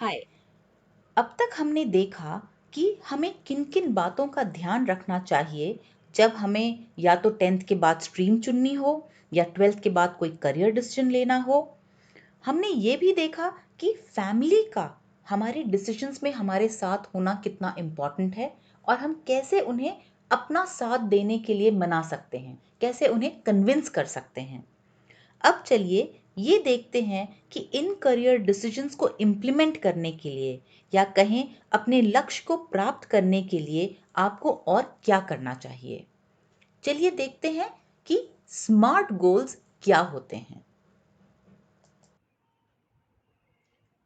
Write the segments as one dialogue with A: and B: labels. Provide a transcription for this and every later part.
A: हाय। अब तक हमने देखा कि हमें किन किन बातों का ध्यान रखना चाहिए जब हमें या तो 10th के बाद स्ट्रीम चुननी हो या 12th के बाद कोई करियर डिसीजन लेना हो। हमने ये भी देखा कि फैमिली का हमारे डिसीजंस में हमारे साथ होना कितना इम्पोर्टेंट है और हम कैसे उन्हें अपना साथ देने के लिए मना सकते हैं, कैसे उन्हें कन्विंस कर सकते हैं। अब चलिए ये देखते हैं कि इन करियर डिसीजंस को इम्प्लीमेंट करने के लिए या कहें अपने लक्ष्य को प्राप्त करने के लिए आपको और क्या करना चाहिए। चलिए देखते हैं कि स्मार्ट गोल्स क्या होते हैं।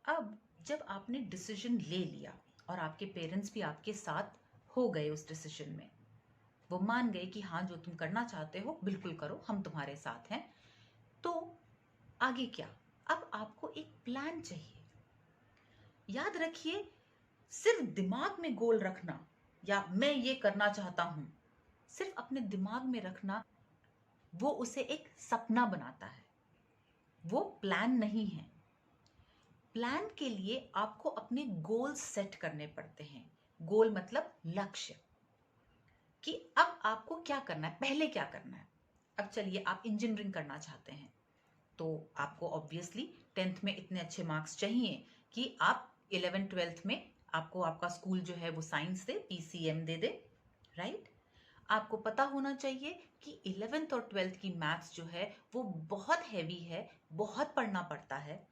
A: अब जब आपने डिसीजन ले लिया और आपके पेरेंट्स भी आपके साथ हो गए उस डिसीजन में, वो मान गए कि हाँ, जो तुम करना चाहते हो बिल्कुल करो, हम तुम्हारे साथ हैं, तो आगे क्या? अब आपको एक प्लान चाहिए। याद रखिए, सिर्फ दिमाग में गोल रखना या मैं ये करना चाहता हूं, सिर्फ अपने दिमाग में रखना, वो उसे एक सपना बनाता है, वो प्लान नहीं है। प्लान के लिए आपको अपने गोल सेट करने पड़ते हैं। गोल मतलब लक्ष्य, कि अब आपको क्या करना है, पहले क्या करना है। अब चलिए, आप इंजीनियरिंग करना चाहते हैं तो आपको ऑब्वियसली 10th में इतने अच्छे मार्क्स चाहिए कि आप 11th 12th में आपको आपका स्कूल जो है वो साइंस दे, पीसीएम दे दे, राइट। आपको पता होना चाहिए कि 11th और 12th की मैथ्स जो है वो बहुत हैवी है, बहुत पढ़ना पड़ता है।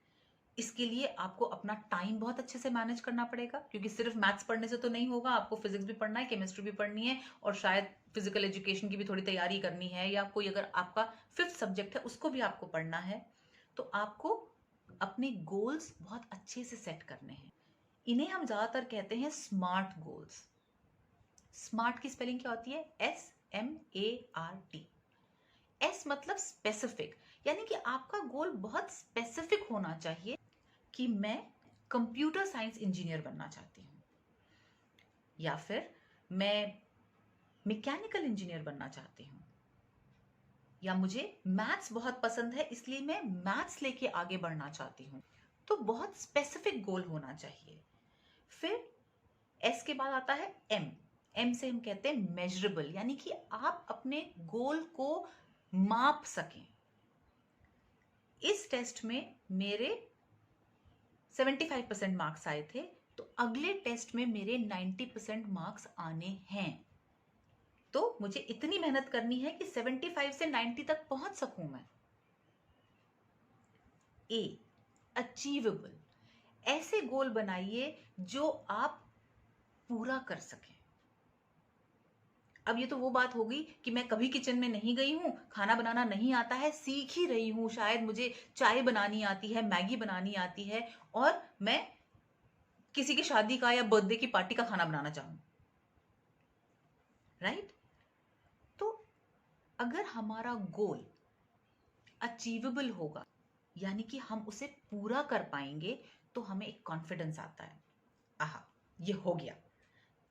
A: इसके लिए आपको अपना टाइम बहुत अच्छे से मैनेज करना पड़ेगा, क्योंकि सिर्फ मैथ्स पढ़ने से तो नहीं होगा, आपको फिजिक्स भी पढ़ना है, केमिस्ट्री भी पढ़नी है, और शायद फिजिकल एजुकेशन की भी थोड़ी तैयारी करनी है, या कोई अगर आपका 5th सब्जेक्ट है उसको भी आपको पढ़ना है। तो आपको अपने गोल्स बहुत अच्छे से सेट करने हैं। इन्हें हम ज्यादातर कहते हैं स्मार्ट गोल्स। स्मार्ट की स्पेलिंग क्या होती है? SMART। एस मतलब स्पेसिफिक, यानी कि आपका गोल बहुत स्पेसिफिक होना चाहिए कि मैं कंप्यूटर साइंस इंजीनियर बनना चाहती हूँ, या फिर मैं मैकेनिकल इंजीनियर बनना चाहती हूँ, या मुझे मैथ्स बहुत पसंद है इसलिए मैं मैथ्स लेके आगे बढ़ना चाहती हूँ। तो बहुत स्पेसिफिक गोल होना चाहिए। फिर एस के बाद आता है एम। एम से हम कहते हैं मेजरेबल, यानी कि आप अपने गोल को माप सकें। इस टेस्ट में मेरे 75% मार्क्स आए थे, तो अगले टेस्ट में मेरे 90% मार्क्स आने हैं। तो मुझे इतनी मेहनत करनी है कि 75 से 90 तक पहुंच सकूं मैं। ए, अचीवेबल। ऐसे गोल बनाइए जो आप पूरा कर सकें। अब ये तो वो बात होगी कि मैं कभी किचन में नहीं गई हूं, खाना बनाना नहीं आता है, सीख ही रही हूं, शायद मुझे चाय बनानी आती है, मैगी बनानी आती है, और मैं किसी की शादी का या बर्थडे की पार्टी का खाना बनाना चाहूं, राइट। तो अगर हमारा गोल अचीवेबल होगा, यानी कि हम उसे पूरा कर पाएंगे, तो हमें एक कॉन्फिडेंस आता है, आहा, ये हो गया।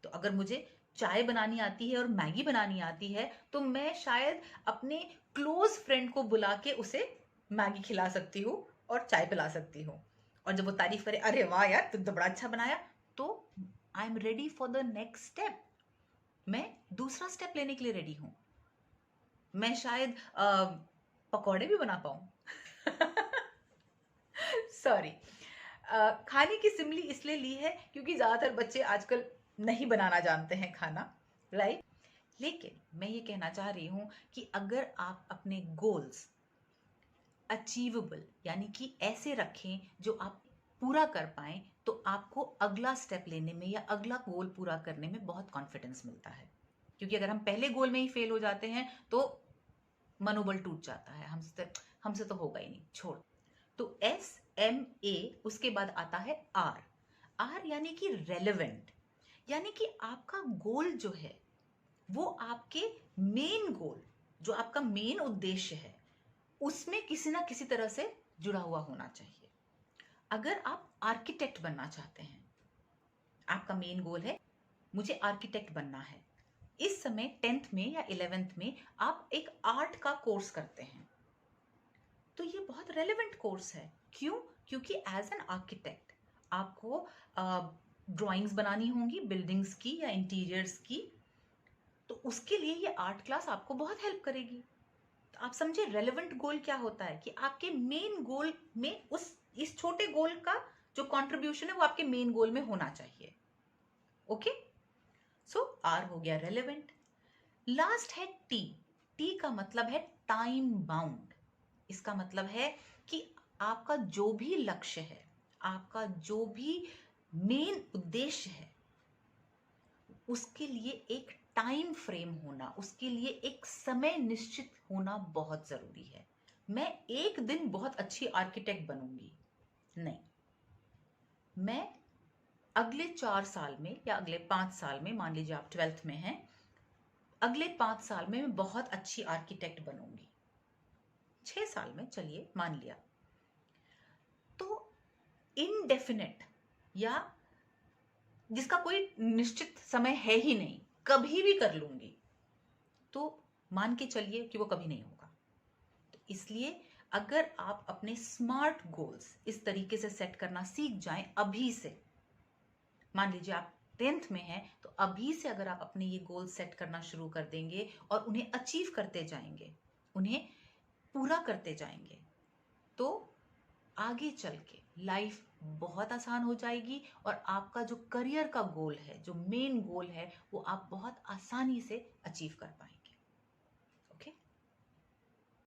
A: तो अगर मुझे चाय बनानी आती है और मैगी बनानी आती है, तो मैं शायद अपने क्लोज फ्रेंड को बुला के उसे मैगी खिला सकती हूँ और चाय पिला सकती हूँ, और जब वो तारीफ करे, अरे वाह यार, तुम तो बड़ा अच्छा बनाया, तो I am ready for the next step. मैं दूसरा स्टेप लेने के लिए रेडी हूं। मैं शायद पकौड़े भी बना पाऊं। सॉरी, खाने की सिमली इसलिए ली है क्योंकि ज्यादातर बच्चे आजकल नहीं बनाना जानते हैं खाना, राइट। लेकिन मैं ये कहना चाह रही हूं कि अगर आप अपने गोल्स अचीवेबल, यानी कि ऐसे रखें जो आप पूरा कर पाए, तो आपको अगला स्टेप लेने में या अगला गोल पूरा करने में बहुत कॉन्फिडेंस मिलता है। क्योंकि अगर हम पहले गोल में ही फेल हो जाते हैं तो मनोबल टूट जाता है, हमसे तो होगा ही नहीं, छोड़। तो SMA, उसके बाद आता है आर। आर यानी कि रेलेवेंट, यानी कि आपका गोल जो है वो आपके मेन गोल, जो आपका मेन उद्देश्य है, उसमें किसी ना किसी तरह से जुड़ा हुआ होना चाहिए। अगर आप आर्किटेक्ट बनना चाहते हैं, आपका मेन गोल है मुझे आर्किटेक्ट बनना है, इस समय 10th में या 11th में आप एक आर्ट का कोर्स करते हैं, तो ये बहुत रेलेवेंट कोर्स है। क्यों? क्योंकि एज एन आर्किटेक्ट आपको ड्राइंग्स बनानी होंगी बिल्डिंग्स की या इंटीरियर्स की, तो उसके लिए ये आर्ट क्लास आपको बहुत हेल्प करेगी। तो आप समझे रेलेवेंट गोल क्या होता है, कि आपके मेन गोल में इस छोटे गोल का जो कंट्रीब्यूशन है वो आपके मेन गोल में होना चाहिए। ओके, सो आर हो गया रेलेवेंट। लास्ट है टी। टी का मतलब है टाइम बाउंड। इसका मतलब है कि आपका जो भी लक्ष्य है, आपका जो भी मेन उद्देश्य है, उसके लिए एक टाइम फ्रेम होना, उसके लिए एक समय निश्चित होना बहुत जरूरी है। मैं एक दिन बहुत अच्छी आर्किटेक्ट बनूंगी, नहीं, मैं अगले 4 साल में या अगले 5 साल में, मान लीजिए आप 12th में हैं, अगले 5 साल में मैं बहुत अच्छी आर्किटेक्ट बनूंगी, 6 साल में चलिए मान लिया। तो इनडेफिनेट या जिसका कोई निश्चित समय है ही नहीं, कभी भी कर लूंगी, तो मान के चलिए कि वो कभी नहीं होगा। तो इसलिए अगर आप अपने स्मार्ट गोल्स इस तरीके से सेट करना सीख जाएं अभी से, मान लीजिए आप 10th में हैं, तो अभी से अगर आप अपने ये गोल सेट करना शुरू कर देंगे और उन्हें अचीव करते जाएंगे, उन्हें पूरा करते जाएंगे, तो आगे चल के लाइफ बहुत आसान हो जाएगी और आपका जो करियर का गोल है, जो मेन गोल है, वो आप बहुत आसानी से अचीव कर पाएंगे।